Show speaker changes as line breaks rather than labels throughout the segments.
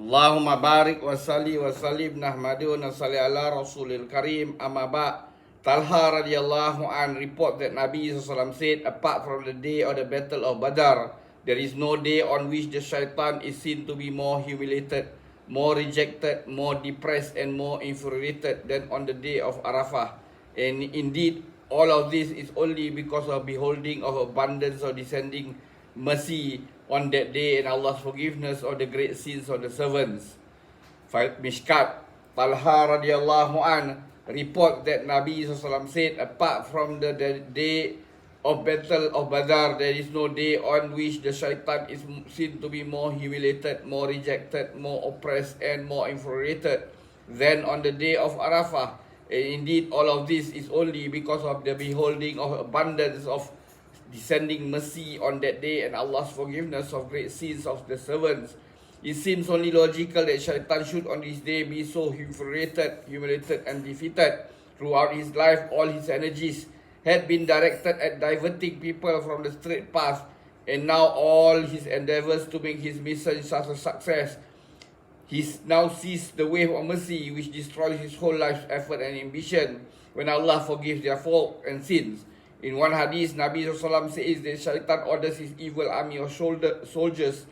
Allahumma barik wa salli wa sallim nahmadu wa salli ala rasulil karim amma ba'. Talha radiyallahu an report that Nabi SAW said, apart from the day of the battle of Badr, there is no day on which the Syaitan is seen to be more humiliated, more rejected, more depressed and more infuriated than on the day of Arafah. And indeed, all of this is only because of beholding of abundance of descending mercy on that day and Allah's forgiveness of the great sins of the servants. Mishkat, Talha radiyallahu an report that Nabi SAW said, apart from the day of battle of Badr, there is no day on which the Syaitan is seen to be more humiliated, more rejected, more oppressed and more infuriated than on the day of Arafah. And indeed, all of this is only because of the beholding of abundance of descending mercy on that day and Allah's forgiveness of great sins of the servants. It seems only logical that Syaitan should on this day be so infuriated, humiliated and defeated. Throughout his life, all his energies had been directed at diverting people from the straight path, and now all his endeavors to make his mission such a success. He now sees the wave of mercy which destroys his whole life's effort and ambition when Allah forgives their fault and sins. In one hadith, Nabi SAW says that Syaitan orders his evil army of soldiers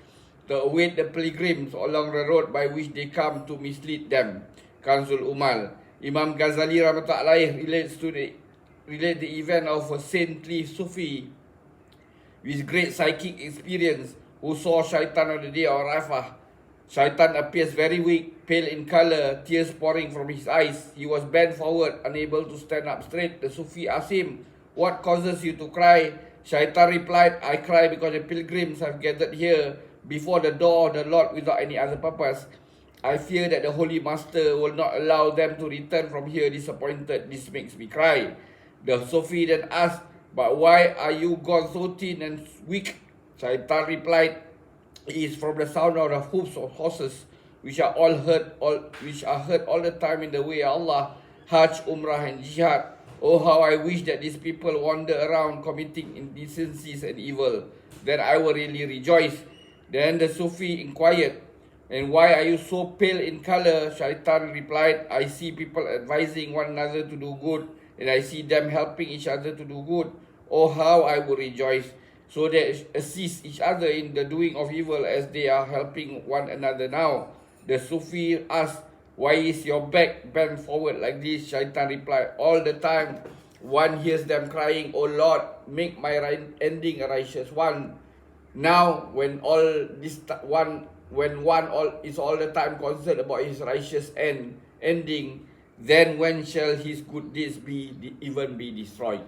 to await the pilgrims along the road by which they come to mislead them. Kanzul Umal. Imam Ghazali Rahmatullahi relates the event of a saintly Sufi with great psychic experience who saw Syaitan on the day of Arafah. Syaitan appears very weak, pale in color, tears pouring from his eyes. He was bent forward, unable to stand up straight. The Sufi asked him, "What causes you to cry?" Syaitan replied, "I cry because the pilgrims have gathered here before the door of the Lord without any other purpose. I fear that the Holy Master will not allow them to return from here disappointed. This makes me cry." The Sufi then asked, "But why are you gone so thin and weak?" Syaitan replied, "It is from the sound of the hoofs of horses, which are heard all the time in the way of Allah, Hajj, Umrah and Jihad. Oh, how I wish that these people wander around committing indecencies and evil. Then I will really rejoice." Then the Sufi inquired, "And why are you so pale in color?" Syaitan replied, "I see people advising one another to do good, and I see them helping each other to do good. Oh, how I would rejoice. So they assist each other in the doing of evil as they are helping one another now." The Sufi asked, "Why is your back bent forward like this?" Syaitan replied, "All the time one hears them crying, 'Oh Lord, make my ending a righteous one.' Now, when one is all the time concerned about his righteous ending, then when shall his good deeds even be destroyed?"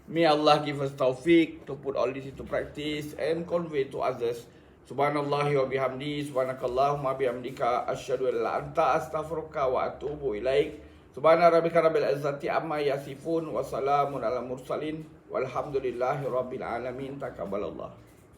May Allah give us tawfiq to put all this into practice and convey to others. Subhanallahi wa bihamdi, subhanakallahumma bihamdika, asyhadu an la anta astaghfiruka wa atubu ilaik. Subhana rabbika rabbil izzati amma yasifun wa salamun ala mursalin walhamdulillahi rabbil alamin. Taqabbalallah.